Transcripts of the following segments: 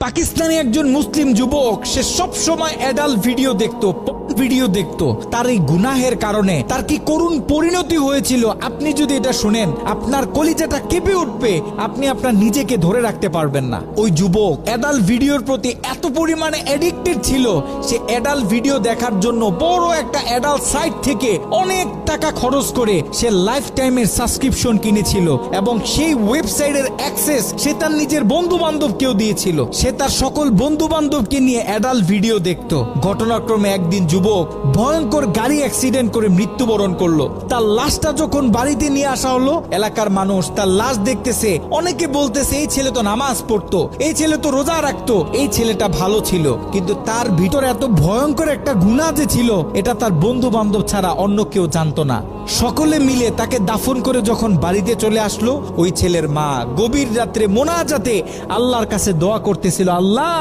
পাকিস্তানি একজন মুসলিম যুবক, সে সব সময় অ্যাডাল্ট ভিডিও দেখতো। তার এই গুনাহের কারণে তার কি করুণ পরিণতি হয়েছিল আপনি যদি এটা শুনেন, আপনার কলিজাটা কেঁপে উঠবে, আপনি আপনার নিজেকে ধরে রাখতে পারবেন না। ওই যুবক অ্যাডাল্ট ভিডিওর প্রতি এত পরিমাণে অ্যাডিক্টেড ছিল, সে অ্যাডাল্ট ভিডিও দেখার জন্য বড় একটা অ্যাডাল্ট সাইট থেকে অনেক টাকা খরচ করে সে লাইফ টাইমের সাবস্ক্রিপশন কিনেছিল এবং সেই ওয়েবসাইটের অ্যাক্সেস সে তার নিজের বন্ধু বান্ধবকেও দিয়েছিল। সে তার সকল বন্ধু বান্ধবকে নিয়ে অ্যাডাল্ট ভিডিও দেখতো। ঘটনাক্রমে একদিন যুবক ভয়ঙ্কর গাড়ি অ্যাক্সিডেন্ট করে মৃত্যুবরণ করলো। তার লাশটা যখন বাড়িতে নিয়ে আসা হলো, এলাকার মানুষ তার লাশ দেখতেছে, অনেকে বলতেছে এই ছেলে তো নামাজ পড়তো, এই ছেলে তো রোজা রাখতো, এই ছেলেটা ভালো ছিল, কিন্তু তার ভিতরে এত ভয়ঙ্কর একটা গুনাহ যে ছিল এটা তার বন্ধু বান্ধব ছাড়া অন্য কেউ জানতো না। সকলে মিলে তাকে দাফন করে যখন বাড়িতে চলে আসলো, ওই ছেলের মা গভীর রাত্রে মোনাজাতে আল্লাহর কাছে দোয়া করতেছিল, আল্লাহ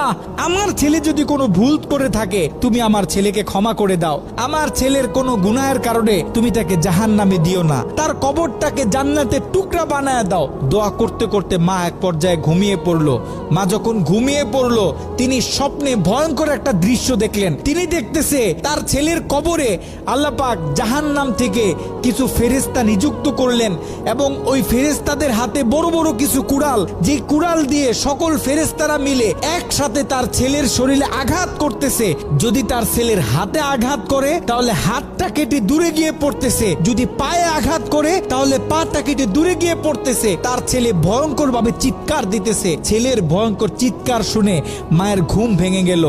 আমার ছেলে যদি কোনো ভুল করে থাকে তুমি আমার ছেলেকে ক্ষমা করে দাও, আমার ছেলের কোনো গুনাহের কারণে তুমি তাকে জাহান্নামে দিও না, তার কবরটাকে জান্নাতের টুকরা বানায় দাও। দোয়া করতে করতে মা এক পর্যায়ে ঘুমিয়ে পড়লো। মা যখন ঘুমিয়ে পড়লো, তিনি স্বপ্নে ভয়ঙ্কর একটা দৃশ্য দেখলেন। তিনি দেখতেছে তার ছেলের কবরে আল্লাহ পাক জাহান্নাম থেকে কিছু ফেরেশতা নিযুক্ত করলেন এবং ওই ফেরেশতাদের হাতে বড় বড় কিছু কুড়াল, যে কুড়াল দিয়ে সকল ফেরেশতারা মিলে একসাথে তার ছেলের শরীরে আঘাত করতেছে। যদি তার ছেলের হাতে আঘাত করে তাহলে হাতটা কেটে দূরে গিয়ে পড়তেছে, যদি পায়ে আঘাত করে তাহলে পাটা কেটে দূরে গিয়ে পড়তেছে। তার ছেলে ভয়ঙ্কর ভাবে চিৎকার দিতেছে। ছেলের ভয়ঙ্কর চিৎকার শুনে মায়ের ঘুম ভেঙে গেল।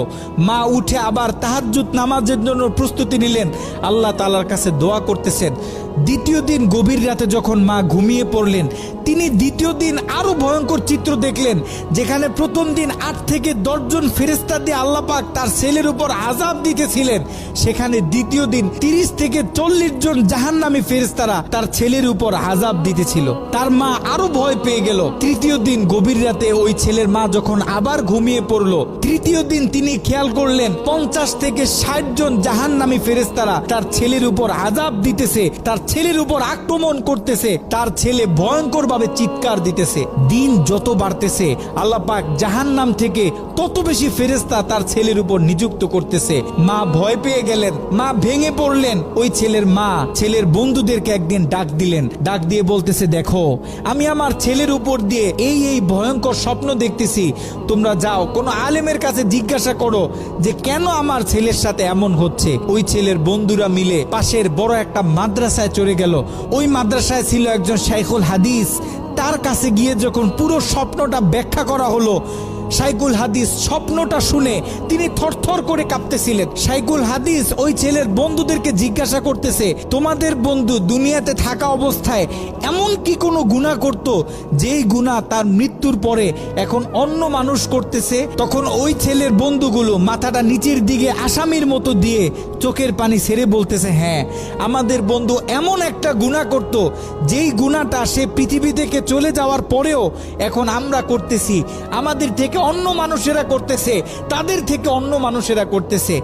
মা উঠে আবার তাহাজ্জুদ নামাজের জন্য প্রস্তুতি নিলেন, আল্লাহ তাআলার কাছে দোয়া করতেছেন। দ্বিতীয় দিন গভীর রাতে যখন মা ঘুমিয়ে পড়লেন, তিনি দ্বিতীয় দিন আরো ভয়ঙ্কর চিত্র দেখলেন, যেখানে প্রথম দিন 8 থেকে 10 জন ফেরেশতা দিয়ে আল্লাহ পাক তার ছেলের উপর আযাব দিতেছিলেন, সেখানে দ্বিতীয় দিন 30 থেকে 40 জন জাহান্নামী ফেরেশতারা তার ছেলের উপর আযাব দিতেছিল। তার মা আরো ভয় পেয়ে গেল। তৃতীয় দিন গভীর রাতে ওই ছেলের মা যখন আবার ঘুমিয়ে পড়লো, তৃতীয় দিন তিনি খেয়াল করলেন 50 থেকে 60 জন জাহান্নামী ফেরেশতারা তার ছেলের উপর আযাব দিতেছে, তার ছেলের উপর আক্রমণ করতেছে, তার ছেলে ভয়ঙ্কর ভাবে চিৎকার দিতেছে। দিন যত বাড়তেছে আল্লাহ পাক জাহান্নাম থেকে তত বেশি ফেরেশতা তার ছেলের উপর নিযুক্ত করতেছে। মা ভয় পেয়ে গেলেন, মা ভেঙে পড়লেন। ওই ছেলের মা ছেলের বন্ধুদেরকে একদিন ডাক দিলেন, ডাক দিয়ে বলতেছে, দেখো আমি আমার ছেলের উপর দিয়ে এই ভয়ঙ্কর স্বপ্ন দেখতেছি, তোমরা যাও কোনো আলেমের কাছে জিজ্ঞাসা করো যে কেন আমার ছেলের সাথে এমন হচ্ছে। ওই ছেলের বন্ধুরা মিলে পাশের বড় একটা মাদ্রাসায় চলে গেল। ওই মাদ্রাসায় ছিল একজন শাইখুল হাদিস। তার কাছে গিয়ে যখন পুরো স্বপ্নটা ব্যাখ্যা করা হলো, শাইখুল হাদিস স্বপ্নটা শুনে তিনি থরথর করে কাঁপতেছিলেন। শাইখুল হাদিস ওই ছেলের বন্ধুদেরকে জিজ্ঞাসা করতেছে, তোমাদের বন্ধু দুনিয়াতে থাকা অবস্থায় এমন কি কোনো গুনাহ করত যেই গুনাহ তার মৃত্যুর পরে এখন অন্য মানুষ করতেছে? তখন ওই ছেলের বন্ধুগুলো মাথাটা নিচের দিকে আসামির মতো দিয়ে চোখের পানি ছেড়ে বলতেছে, হ্যাঁ আমাদের বন্ধু এমন একটা গুনাহ করত যেই গুনাহটা সে পৃথিবী থেকে চলে যাওয়ার পরেও এখন আমরা করতেছি, আমাদের থেকে অন্য মানুষেরা করতেছে, তাদের থেকে অন্য মানুষেরা করতেছে।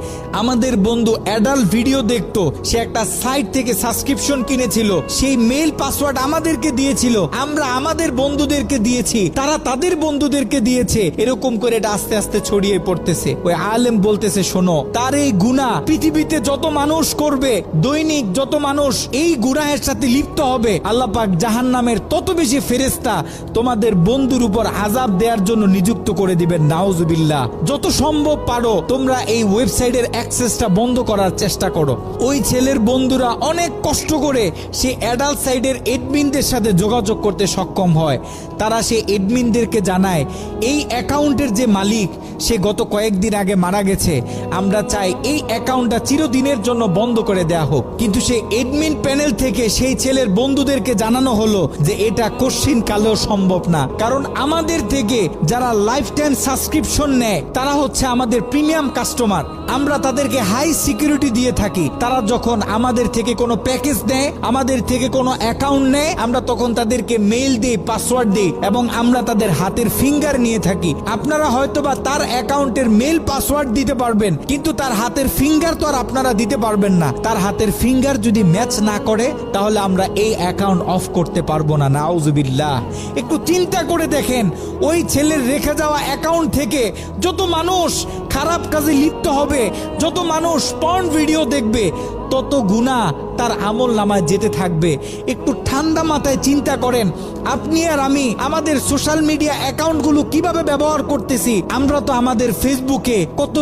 আমাদের বন্ধু অ্যাডাল্ট ভিডিও দেখতো, সে একটা সাইট থেকে সাবস্ক্রিপশন কিনেছিল, সেই মেইল পাসওয়ার্ড আমাদেরকে দিয়েছিল, আমরা আমাদের বন্ধুদেরকে দিয়েছি, তারা তাদের বন্ধুদেরকে দিয়েছে, এরকম করে এটা আস্তে আস্তে ছড়িয়ে পড়তেছে। ওই আলেম বলতেছে, শোনো, তার এই গুনাহ পৃথিবীতে যত মানুষ করবে, দৈনিক যত মানুষ এই গুনাহের সাথে লিপ্ত হবে, আল্লাহ পাক জাহান্নামের তত বেশি ফেরেশতা তোমাদের বন্ধুর উপর আযাব দেওয়ার জন্য নিযুক্ত করে দিবেন। নাউজুবিল্লাহ। যত সম্ভব পারো তোমরা এই ওয়েবসাইটের অ্যাক্সেসটা বন্ধ করার চেষ্টা করো। ওই ছেলের বন্ধুরা অনেক কষ্ট করে সেই অ্যাডাল্ট সাইটের এডমিনদের সাথে যোগাযোগ করতে সক্ষম হয়। তারা সেই এডমিনদেরকে জানায়, এই অ্যাকাউন্টের যে মালিক সে গত কয়েকদিন আগে মারা গেছে, আমরা চাই এই অ্যাকাউন্টটা চিরদিনের জন্য বন্ধ করে দেয়া হোক। কিন্তু সেই এডমিন প্যানেল থেকে সেই ছেলের বন্ধুদেরকে জানানো হলো যে এটা কশ্চিন কালেও সম্ভব না, কারণ আমাদের থেকে যারা লাইফ টাইম সাবস্ক্রিপশন নেয় তারা হচ্ছে আমাদের প্রিমিয়াম কাস্টমার। আমরা তাদেরকে হাই সিকিউরিটি দিয়ে থাকি। তারা যখন আমাদের থেকে কোনো প্যাকেজ নেয়, আমাদের থেকে কোনো অ্যাকাউন্ট নেয়, আমরা তখন তাদেরকে মেইল দিই, পাসওয়ার্ড দিই এবং আমরা তাদের হাতের ফিঙ্গার নিয়ে থাকি। আপনারা হয়তোবা তার অ্যাকাউন্টের মেইল পাসওয়ার্ড দিতে পারবেন, কিন্তু তার হাতের ফিঙ্গার তো আর আপনারা দিতে পারবেন না। তার হাতের ফিঙ্গার যদি ম্যাচ না করে তাহলে আমরা এই অ্যাকাউন্ট অফ করতে পারবো না। নাউজুবিল্লাহ। একটু চিন্তা করে দেখেন, ওই ছেলের রেখে যাওয়া অ্যাকাউন্ট থেকে যত মানুষ খারাপ কাজে লিপ্ত হবে, যত মানুষ পর্ন ভিডিও দেখবে, তত গুনাহ তার আমল নামায় যেতে থাকবে। একটু ঠান্ডা মাথায় চিন্তা করেন, আপনি আর আমি আমাদের সোশ্যাল মিডিয়া অ্যাকাউন্টগুলো কিভাবে ব্যবহার করতেছি। আমরা তো আমাদের ফেসবুকে কত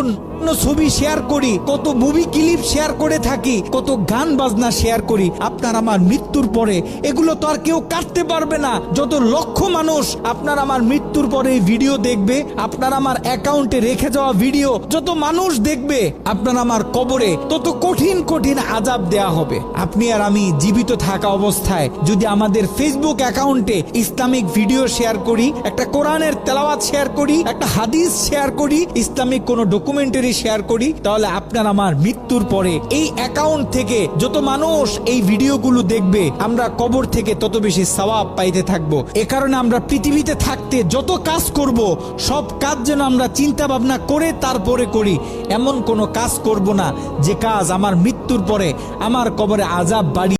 ছবি শেয়ার করি, কত মুভি ক্লিপ শেয়ার করে থাকি, কত গান বাজনা শেয়ার করি। আপনার আমার মৃত্যুর পরে এগুলো তো আর কেউ কাটতে পারবে না। যত লক্ষ মানুষ আপনার আমার মৃত্যুর পরে এই ভিডিও দেখবে, আপনার আমার অ্যাকাউন্টে রেখে যাওয়া ভিডিও যত মানুষ দেখবে, আপনার আমার কবরে তত কঠিন কঠিন আযাব দেয়া হবে। আপনি আর আমি জীবিত থাকা অবস্থায় যদি আমাদের ফেসবুক অ্যাকাউন্টে ইসলামিক ভিডিও শেয়ার করি, একটা কোরআনের তেলাওয়াত শেয়ার করি, একটা হাদিস শেয়ার করি, ইসলামিক কোনো ডকুমেন্টারি শেয়ার করি, তাহলে আপনার আমার মৃত্যুর পরে এই অ্যাকাউন্ট থেকে যত মানুষ এই ভিডিওগুলো দেখবে, আমরা কবর থেকে তত বেশি সওয়াব পাইতে থাকবো। এ কারণে আমরা পৃথিবীতে থাকতে যত কাজ করব, সব কাজ যেন আমরা চিন্তা ভাবনা করে তারপরে করি। এমন কোনো কাজ করব না যে কাজ আমার মৃত্যুর পরে আমার কবরে আযাব বাড়ি